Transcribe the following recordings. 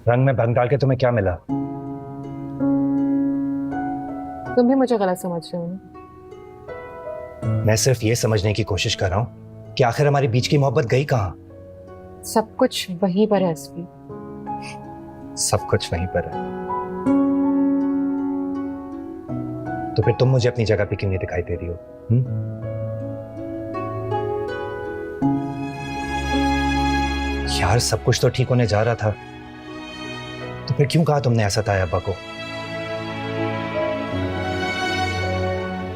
रंग में भंग डाल के तुम्हें क्या मिला? तुम भी मुझे गलत समझ रहे हो ना? मैं सिर्फ ये समझने की कोशिश कर रहा हूँ कि आखिर हमारे बीच की मोहब्बत गई कहाँ? सब कुछ वहीं पर है असफी। सब कुछ वहीं पर है। तो फिर तुम मुझे अपनी जगह पे क्यों नहीं दिखाई दे रही हो? यार सब कुछ तो ठीक होने जा रहा था, तो फिर क्यों कहा तुमने ऐसा था अब्बा को?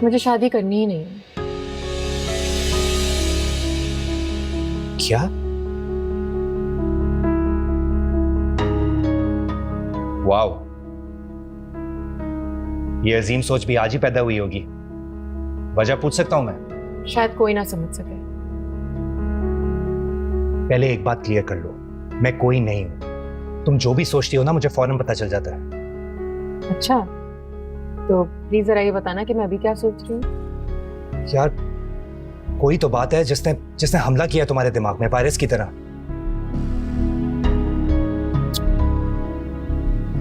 मुझे शादी करनी ही नहीं है। क्या? वाओ, ये अजीम सोच भी आज ही पैदा हुई होगी। वजह पूछ सकता हूं मैं? शायद कोई ना समझ सके। पहले एक बात क्लियर कर लो, मैं कोई नहीं हूं। तुम जो भी सोचती हो ना, मुझे फौरन पता चल जाता है। अच्छा, तो प्लीज जरा ये बताना कि मैं अभी क्या सोच रही हूँ। यार कोई तो बात है जिसने जिसने हमला किया तुम्हारे दिमाग में वायरस की तरह।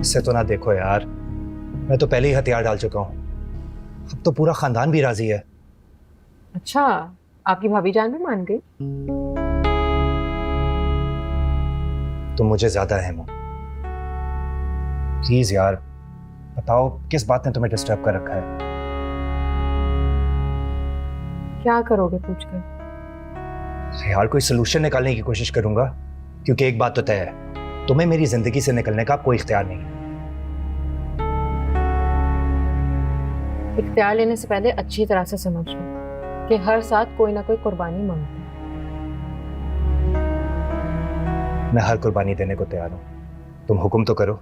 इससे तो ना देखो यार, मैं तो पहले ही हथियार डाल चुका हूं। अब तो पूरा खानदान भी राजी है। अच्छा, आपकी भाभी जान भी मान गई? तुम मुझे ज्यादा अहम हो। प्लीज यार बताओ, किस बात ने तुम्हें डिस्टर्ब कर रखा है? क्या करोगे पूछकर? यार कोई सोल्यूशन निकालने की कोशिश करूंगा, क्योंकि एक बात तो तय है, तुम्हें मेरी जिंदगी से निकलने का कोई इख्तियार नहीं है। इख्तियार लेने से पहले अच्छी तरह से समझ लो कि हर साथ कोई ना कोई कुर्बानी मांगता है। मैं हर कुर्बानी देने को तैयार हूं, तुम हुक्म तो करो।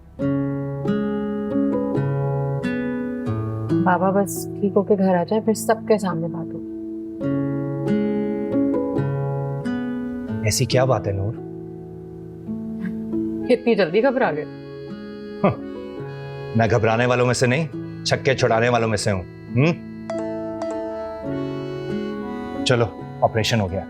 बाबा बस ठीक होके घर आ जाए, फिर सबके सामने बात हो। ऐसी क्या बात है नूर? इतनी जल्दी घबरा गए? मैं घबराने वालों में से नहीं, छक्के छुड़ाने वालों में से हूं। चलो ऑपरेशन हो गया।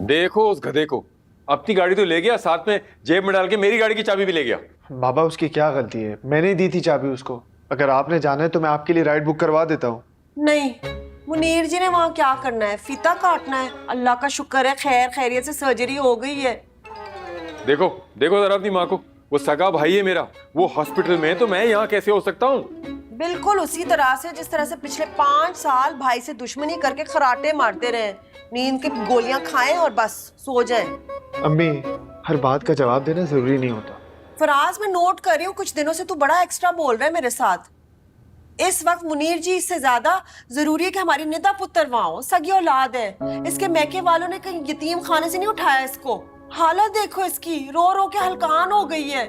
देखो उस गधे को, अपनी गाड़ी तो ले गया, साथ में जेब में डाल के मेरी गाड़ी की चाबी भी ले गया। बाबा उसकी क्या गलती है? मैंने ही दी थी चाबी उसको। अगर आपने जाना है तो मैं आपके लिए राइड बुक करवा देता हूँ। नहीं, मुनीर जी ने वहाँ क्या करना है? फीता काटना है। अल्लाह का शुक्र है खैर खैरियत से सर्जरी हो गई है। देखो देखो जरा अपनी माँ को, वो सगा भाई है मेरा, वो हॉस्पिटल में है, तो मैं यहाँ कैसे हो सकता हूँ? बिल्कुल उसी तरह से जिस तरह से पिछले 5 साल भाई से दुश्मनी करके खराटे मारते रहे। नींद की गोलियां खाएं और बस सो जाएं। अम्मी, हर बात का जवाब देना जरूरी नहीं होता। फराज, मैं नोट कर रही हूँ कुछ दिनों से तू बड़ा एक्स्ट्रा बोल रहा है मेरे साथ। इस वक्त मुनीर जी इससे ज्यादा जरूरी है कि हमारी निदा पुत्र वहां हो। सगी औलाद है। इसके मैके वालों ने कहीं यतीम खाने से नहीं उठाया इसको। हालत देखो इसकी, रो रो के हलकान हो गई है।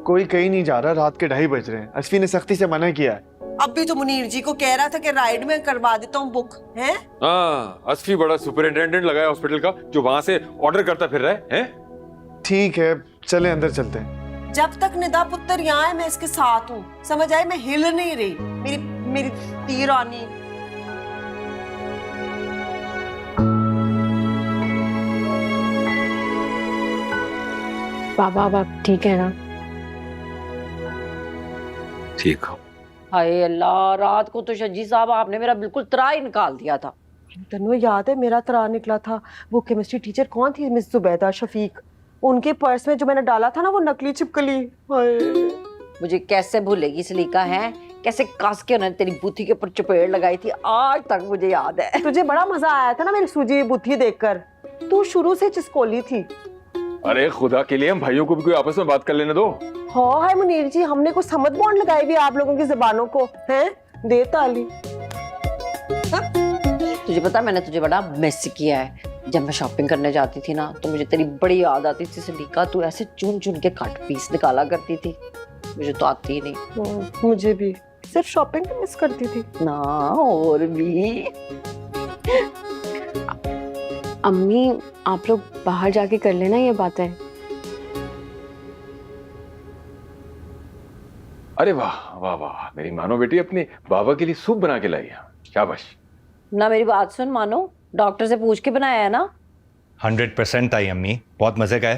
कोई कहीं नहीं जा रहा, रात के 2:30 बज रहे हैं। असफी ने सख्ती से मना किया है। अब भी तो मुनीर जी को कह रहा था कि राइड में करवा देता हूँ बुक है। हाँ, असफी बड़ा सुपरिंटेंडेंट लगा है हॉस्पिटल का, जो वहां से ऑर्डर करता फिर रहा है? ठीक है, चले अंदर चलते हैं। जब तक निदा पुत्र यहाँ है मैं इसके साथ हूँ, समझ आए? मैं हिल नहीं रही। मेरी मेरी ती रानी। बाबा अब आप ठीक है ना? ठीक हो? हाय अल्लाह, रात को तो शजी साहब आपने मेरा बिल्कुल त्राह ही निकाल दिया था। तन्नो याद है मेरा तरा निकला था? वो केमिस्ट्री टीचर कौन थी? मिस जुबैदा शफीक। उनके पर्स में जो मैंने डाला था ना, वो नकली छिपकली। मुझे कैसे भूलेगी सलीका है, कैसे कस के उन्होंने तेरी बुद्धि के ऊपर चपेट लगाई थी, आज तक मुझे याद है। तुझे बड़ा मजा आया था ना मेरी सूजी बुद्धि देखकर। तू शुरू से चिस्कोली थी। अरे खुदा के लिए हम भाइयों को भी कोई आपस में बात कर लेने दो। हाँ है मुनीर जी, हमने कुछ समझ बॉन्ड लगाई भी आप लोगों की जुबानों को हैं। दे ताली। तुझे पता मैंने तुझे बड़ा मिस किया है। जब मैं शॉपिंग करने जाती थी ना, तो मुझे तेरी बड़ी याद आती थी सलीका। तू ऐसे चुन चुन के कट पीस निकाला करती थी, मुझे तो आती ही नहीं। मुझे भी सिर्फ शॉपिंग मिस करती थी ना, और भी। अम्मी आप लोग बाहर जाके कर लेना ये बातें। अरे वाह वाह वाह, मेरी मानो बेटी अपने बाबा के लिए सूप बना के लाई है। शाबाश। ना मेरी बात सुन मानो, डॉक्टर से पूछ के बनाया है ना? 100% आई अम्मी, बहुत मजे का है।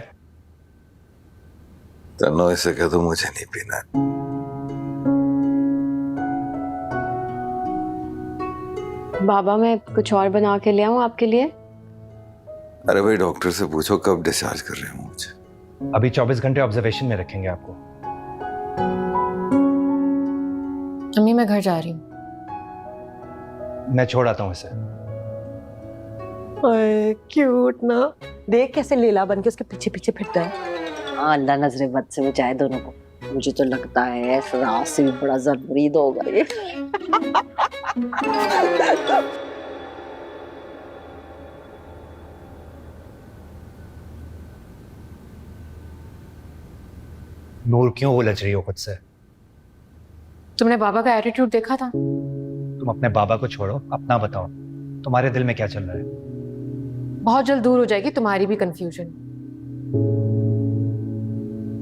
तन्नो इसे कह दो मुझे नहीं पीना। बाबा मैं कुछ और बना के ले आऊं आपके लिए? अरे भाई डॉक्टर से पूछो कब डिस्चार्ज कर रहे हो मुझे। अभी 24 घंटे ऑब्जर्वेशन में रखेंगे आपको। अम्मी मैं घर जा रही हूँ। मैं छोड़ आता हूँ इसे। क्यूट ना, देख कैसे लीला बन के उसके पीछे पीछे फिरता है। हाँ, अल्लाह नजरे बद से बचाए दोनों को। मुझे तो लगता है फराज से भी बड़ा जरूरी होगा ये। नूर क्यों उलझ रही हो खुद से? तुमने बाबा का एटीट्यूड देखा था? तुम अपने बाबा को छोड़ो, अपना बताओ, तुम्हारे दिल में क्या चल रहा है? बहुत जल्द दूर हो जाएगी तुम्हारी भी कंफ्यूजन।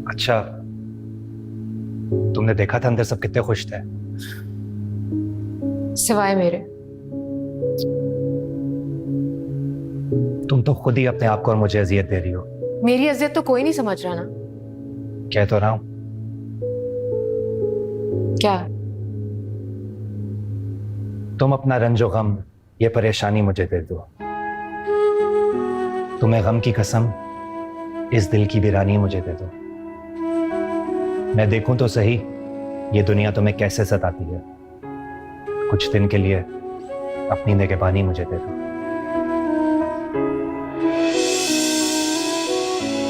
अच्छा, तुमने देखा था अंदर सब कितने खुश थे? सिवाय मेरे। तुम तो खुद ही अपने आप को और मुझे अजियत दे रही हो। मेरी अजियत तो कोई नहीं समझ रहा ना। कह तो रहा हूं। क्या? तुम अपना रंजो गम, ये परेशानी मुझे दे दो। तुम्हें गम की कसम, इस दिल की वीरानी मुझे दे दो। मैं देखूं तो सही ये दुनिया तुम्हें कैसे सताती है। कुछ दिन के लिए अपनी निगहबानी मुझे दे दो।